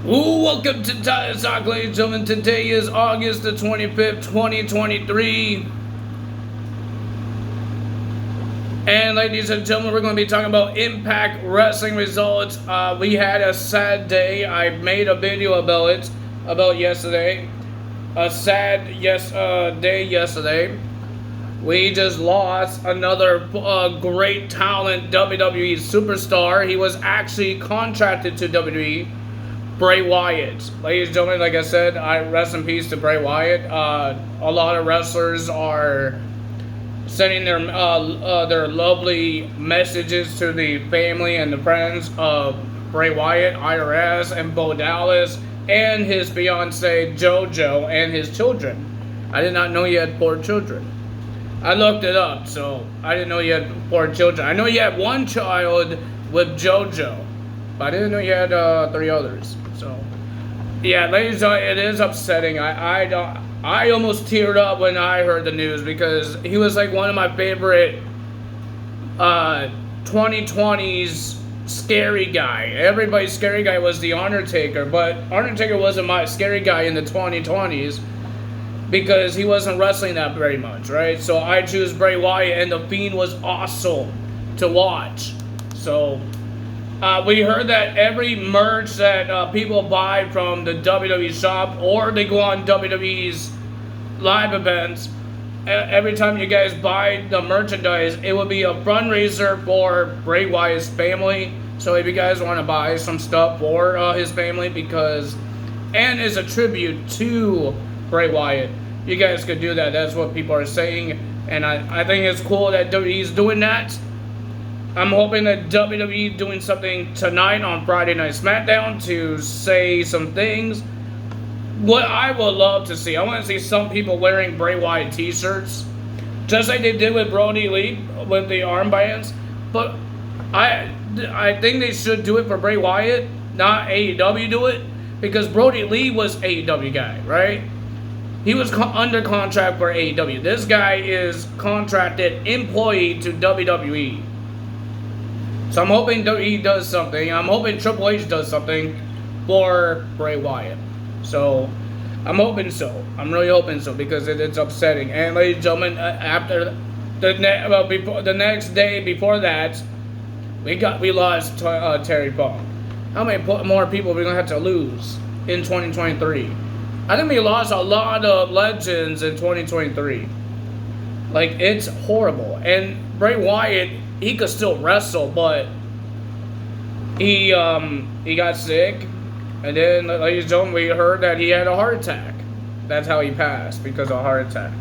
Welcome to Tire Talk, ladies and gentlemen. Today is August the 25th, 2023. And ladies and gentlemen, we're going to be talking about Impact Wrestling results. We had a sad day. I made a video about yesterday. A sad day yesterday. We just lost another great talent, WWE superstar. He was actually contracted to WWE. Bray Wyatt. Ladies and gentlemen, like I said, I rest in peace to Bray Wyatt. A lot of wrestlers are sending their lovely messages to the family and the friends of Bray Wyatt, IRS, and Bo Dallas, and his fiancee JoJo, and his children. I did not know he had 4 children. I looked it up, so I didn't know he had 4 children. I know he had 1 child with JoJo, but I didn't know he had 3 others. So, yeah, ladies and gentlemen, it is upsetting. I almost teared up when I heard the news because he was like one of my favorite 2020s scary guy. Everybody's scary guy was The Undertaker, but Undertaker wasn't my scary guy in the 2020s because he wasn't wrestling that very much, right? So I choose Bray Wyatt, and The Fiend was awesome to watch. So we heard that every merch that people buy from the WWE shop, or they go on WWE's live events, every time you guys buy the merchandise, it will be a fundraiser for Bray Wyatt's family. So if you guys want to buy some stuff for his family, and as a tribute to Bray Wyatt, you guys could do that. That's what people are saying, and I think it's cool that WWE's doing that. I'm hoping that WWE doing something tonight on Friday Night SmackDown to say some things. What I would love to see, I want to see some people wearing Bray Wyatt t-shirts, just like they did with Brody Lee with the armbands. But I think they should do it for Bray Wyatt, not AEW do it, because Brody Lee was AEW guy, right? He was under contract for AEW. This guy is contracted employee to WWE. So I'm hoping he does something. I'm hoping Triple H does something for Bray Wyatt. So I'm hoping so. I'm really hoping so because it's upsetting. And ladies and gentlemen, after before the next day before that, we lost Terry Funk. How many more people are we gonna have to lose in 2023? I think we lost a lot of legends in 2023. Like, it's horrible. And Bray Wyatt, he could still wrestle, but he got sick, and then, ladies and gentlemen, we heard that he had a heart attack. That's how he passed, because of a heart attack.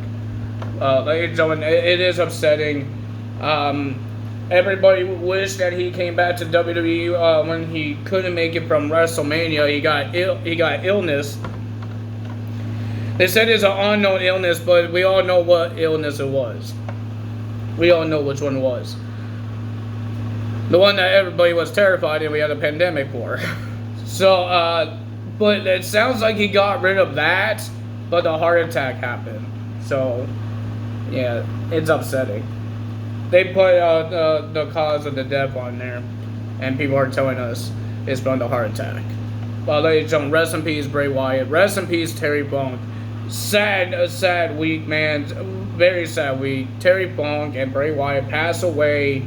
Ladies and gentlemen, it is upsetting. Everybody wished that he came back to WWE when he couldn't make it from WrestleMania. He got illness. They said it's an unknown illness, but we all know what illness it was. We all know which one it was. The one that everybody was terrified and we had a pandemic for. So, but it sounds like he got rid of that, but the heart attack happened. So, yeah, it's upsetting. They put the cause of the death on there, and people are telling us it's from the heart attack. Well, ladies and gentlemen, rest in peace, Bray Wyatt. Rest in peace, Terry Funk. Sad week, man. Very sad week. Terry Funk and Bray Wyatt pass away.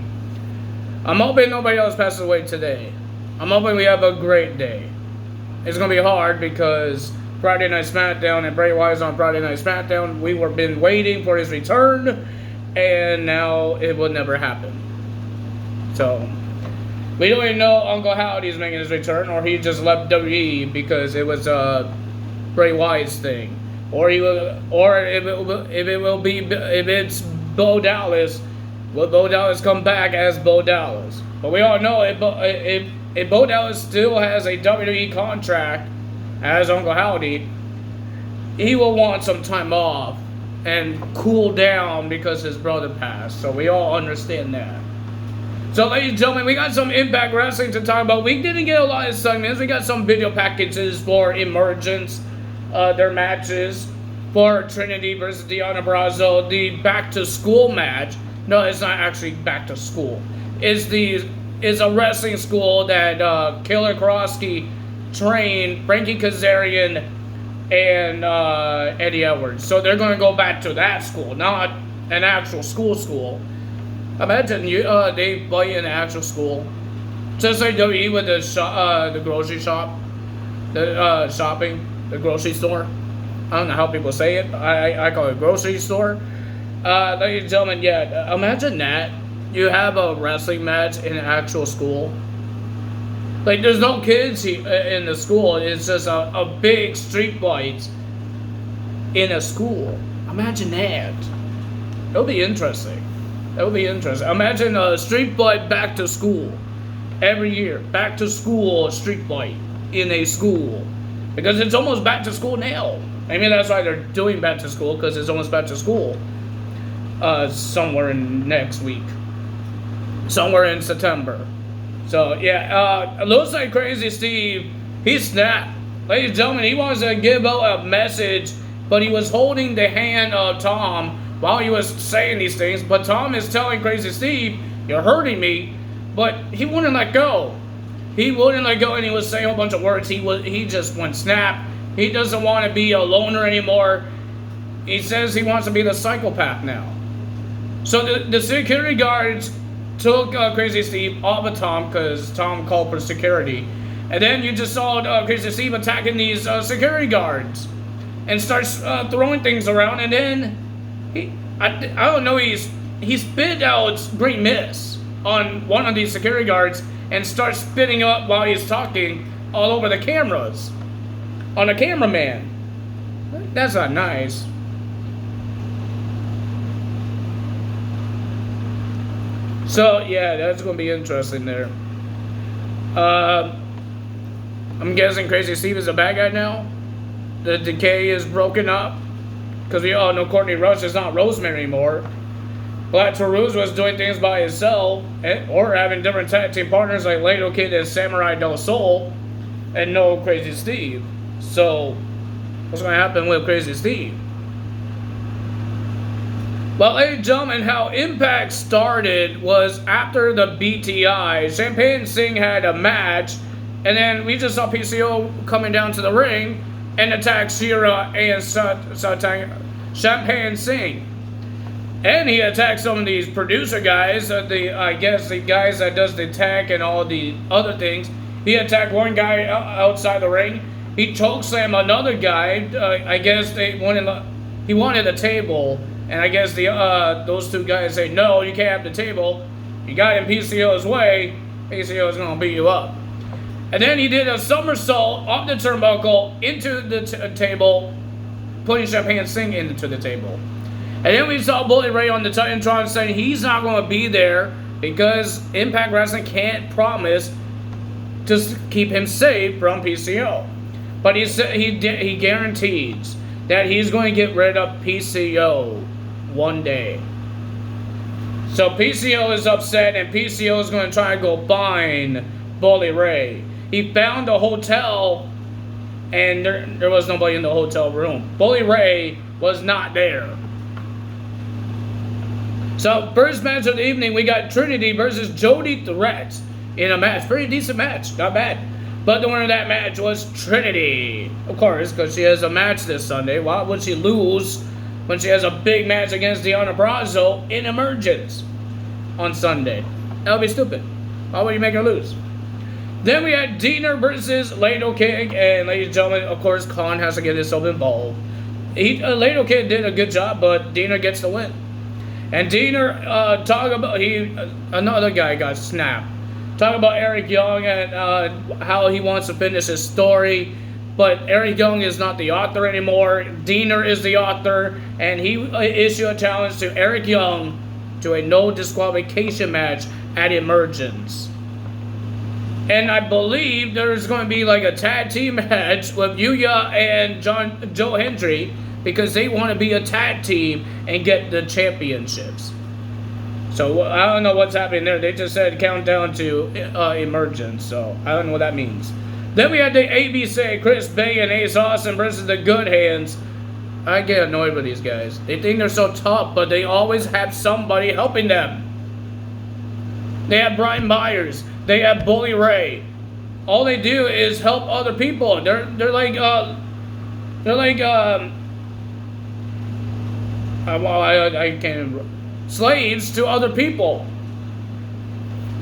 I'm hoping nobody else passes away today. I'm hoping we have a great day. It's going to be hard because Friday Night SmackDown and Bray Wyatt's on Friday Night SmackDown. We were been waiting for his return, and now it will never happen. So, we don't even know Uncle Howdy's making his return, or he just left WWE because it was Bray Wyatt's thing. Or if it's Bo Dallas, will Bo Dallas come back as Bo Dallas? But we all know if Bo Dallas still has a WWE contract as Uncle Howdy, he will want some time off and cool down because his brother passed. So we all understand that. So, ladies and gentlemen, we got some Impact Wrestling to talk about. We didn't get a lot of segments. We got some video packages for Emergence, their matches, for Trinity versus Deonna Purrazzo, the back to school match. No, it's not actually back to school. It's a wrestling school that Killer Kroski train Frankie Kazarian and Eddie Edwards. So they're going to go back to that school, not an actual school. Imagine they fight in an actual school. Just like WWE with the grocery shop, the shopping, the grocery store. I don't know how people say it. I call it grocery store. Ladies and gentlemen, yeah, imagine that. You have a wrestling match in an actual school. Like, there's no kids in the school. It's just a big street fight in a school. Imagine that. It would be interesting. That would be interesting. Imagine a street fight back to school. Every year. Back to school street fight in a school. Because it's almost back to school now. I mean, that's why they're doing back to school, because it's almost back to school. Somewhere in next week. Somewhere in September. So, yeah, looks like Crazy Steve, he snapped. Ladies and gentlemen, he wants to give out a message, but he was holding the hand of Tom while he was saying these things. But Tom is telling Crazy Steve, you're hurting me. But he wouldn't let go. He wouldn't let go, and he was saying a whole bunch of words. He just went snap. He doesn't want to be a loner anymore. He says he wants to be the psychopath now. So the security guards took Crazy Steve off of Tom because Tom called for security. And then you just saw Crazy Steve attacking these security guards and starts throwing things around. And then I don't know, he spit out Great Miss on one of these security guards and starts spitting up while he's talking all over the cameras on a cameraman. That's not nice. So, yeah, that's going to be interesting there. I'm guessing Crazy Steve is a bad guy now. The Decay is broken up. Because we all know Courtney Rush is not Rosemary anymore. Black Taurus was doing things by himself. Or having different tag team partners like Laredo Kid and Samurai Del Sol. And no Crazy Steve. So, what's going to happen with Crazy Steve? Well, ladies and gentlemen, how Impact started was after the BTI. Champagne Singh had a match, and then we just saw PCO coming down to the ring and attack Shira and Champagne Singh. And he attacked some of these producer guys, I guess the guys that does the tech and all the other things. He attacked one guy outside the ring. He chokeslammed another guy. I guess he wanted a table. And I guess those two guys say, no, you can't have the table. You got in PCO's way, PCO is going to beat you up. And then he did a somersault off the turnbuckle into the table, putting Champagne Singh into the table. And then we saw Bully Ray on the Titantron saying he's not going to be there because Impact Wrestling can't promise to keep him safe from PCO. But he said he guarantees that he's going to get rid of PCO one day. So PCO is upset, and PCO is going to try to go find Bully Ray. He found a hotel, and there was nobody in the hotel room. Bully Ray was not there. So first match of the evening, we got Trinity versus Jody Threat in a match. Pretty decent match, not bad. But the winner of that match was Trinity. Of course, because she has a match this Sunday. Why would she lose when she has a big match against Deonna Purrazzo in Emergence on Sunday? That would be stupid. Why would you make her lose? Then we had Deaner versus Laredo Kid. And ladies and gentlemen, of course, Khan has to get himself involved. Laredo Kid did a good job, but Deaner gets the win. And Deaner, another guy got snapped. Talk about Eric Young and how he wants to finish his story. But Eric Young is not the author anymore. Deaner is the author. And he issued a challenge to Eric Young to a no disqualification match at Emergence. And I believe there's going to be like a tag team match with Yuya and Joe Hendry, because they want to be a tag team and get the championships. So I don't know what's happening there. They just said countdown to Emergence, so I don't know what that means. Then we had the ABC, Chris Bay and Ace Austin versus the Good Hands. I get annoyed with these guys. They think they're so tough, but they always have somebody helping them. They have Brian Myers. They have Bully Ray. all they do is help other people. They're like well, I can't, slaves to other people,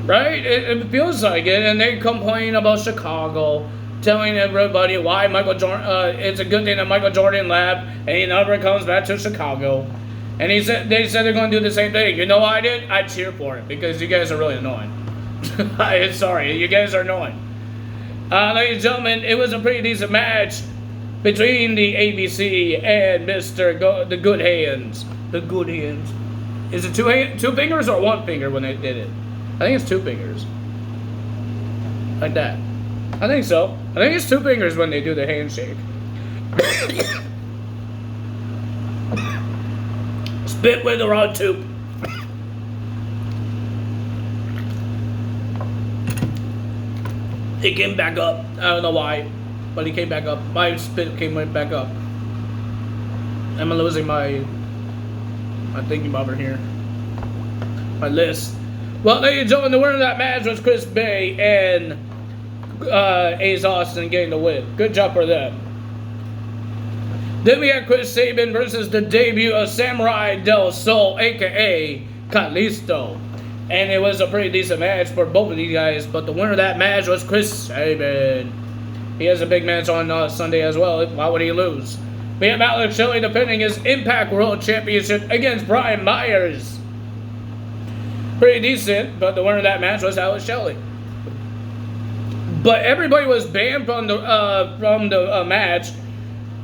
right? It feels like it, and they complain about Chicago, telling everybody why Michael Jordan. It's a good thing that Michael Jordan left, and he never comes back to Chicago. And they said they're going to do the same thing. You know what I did? I cheer for it because you guys are really annoying. Sorry, you guys are annoying. Ladies and gentlemen, it was a pretty decent match between the ABC and the Good Hands. The Good Hands. Is it two fingers or one finger when they did it? I think it's two fingers. Like that. I think so. I think it's two fingers when they do the handshake. Spit with the wrong tooth. He came back up. I don't know why, but he came back up. My spit came right back up. I'm losing my thinking over here. My list. Well, ladies and gentlemen, the winner of that match was Chris Bay and Ace Austin getting the win. Good job for them. Then we had Chris Sabin versus the debut of Samurai Del Sol, aka Kalisto. And it was a pretty decent match for both of these guys, but the winner of that match was Chris Sabin. He has a big match on Sunday as well. Why would he lose? We have Alex Shelley defending his Impact World Championship against Brian Myers. Pretty decent, but the winner of that match was Alex Shelley. But everybody was banned from the match.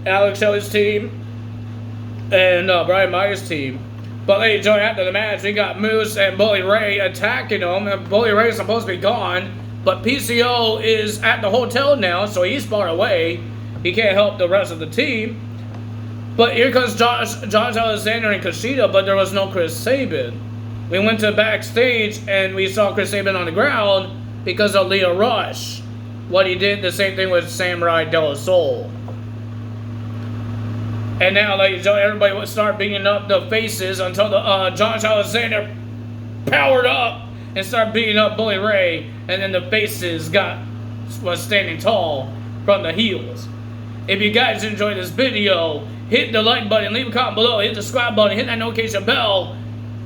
Alex Shelley's team and Brian Myers' team. But ladies and gentlemen, after the match, we got Moose and Bully Ray attacking him. And Bully Ray is supposed to be gone, but PCO is at the hotel now, so he's far away. He can't help the rest of the team. But here comes Josh Alexander and Kushida, but there was no Chris Sabin. We went to backstage and we saw Chris Sabin on the ground because of Lio Rush. What he did, the same thing with Samurai Del Sol. And now, ladies and gentlemen, everybody would start beating up the faces until the Josh Alexander powered up and started beating up Bully Ray, and then the faces was standing tall from the heels. If you guys enjoyed this video, hit the like button, leave a comment below, hit the subscribe button, hit that notification bell,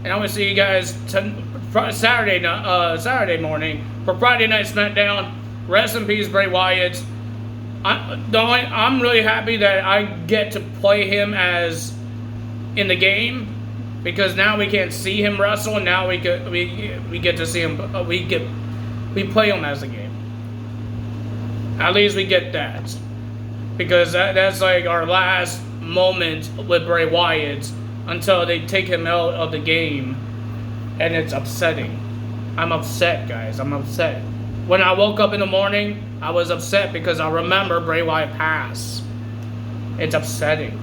and I'm gonna see you guys Saturday morning for Friday Night SmackDown. Rest in peace, Bray Wyatt. I'm really happy that I get to play him as in the game, because now we can't see him wrestle, and now we get to see him. We play him as a game. At least we get that, because that's like our last moment with Bray Wyatt until they take him out of the game, and it's upsetting. I'm upset, guys. I'm upset. When I woke up in the morning, I was upset because I remember Bray Wyatt passed. It's upsetting.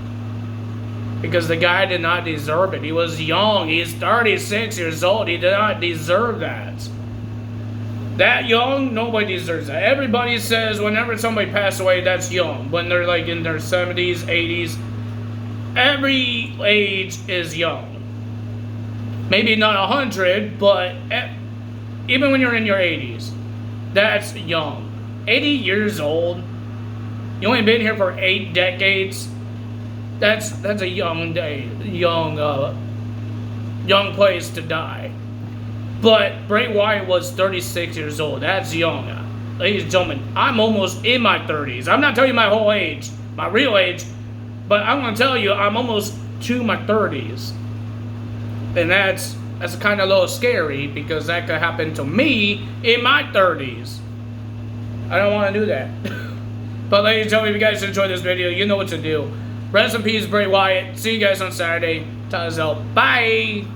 Because the guy did not deserve it. He was young. He's 36 years old. He did not deserve that. That young, nobody deserves that. Everybody says whenever somebody passes away, that's young. When they're like in their 70s, 80s. Every age is young. Maybe not 100, but even when you're in your 80s. That's young. 80 years old. You only been here for 8 decades. That's a young place to die. But Bray Wyatt was 36 years old. That's young. Ladies and gentlemen, I'm almost in my 30s. I'm not telling you my whole age, my real age, but I'm gonna tell you I'm almost to my 30s. And that's kind of a little scary, because that could happen to me in my 30s. I don't want to do that. But ladies and gentlemen, if you guys enjoyed this video, you know what to do. Rest in peace, Bray Wyatt. See you guys on Saturday. Time is out. Bye.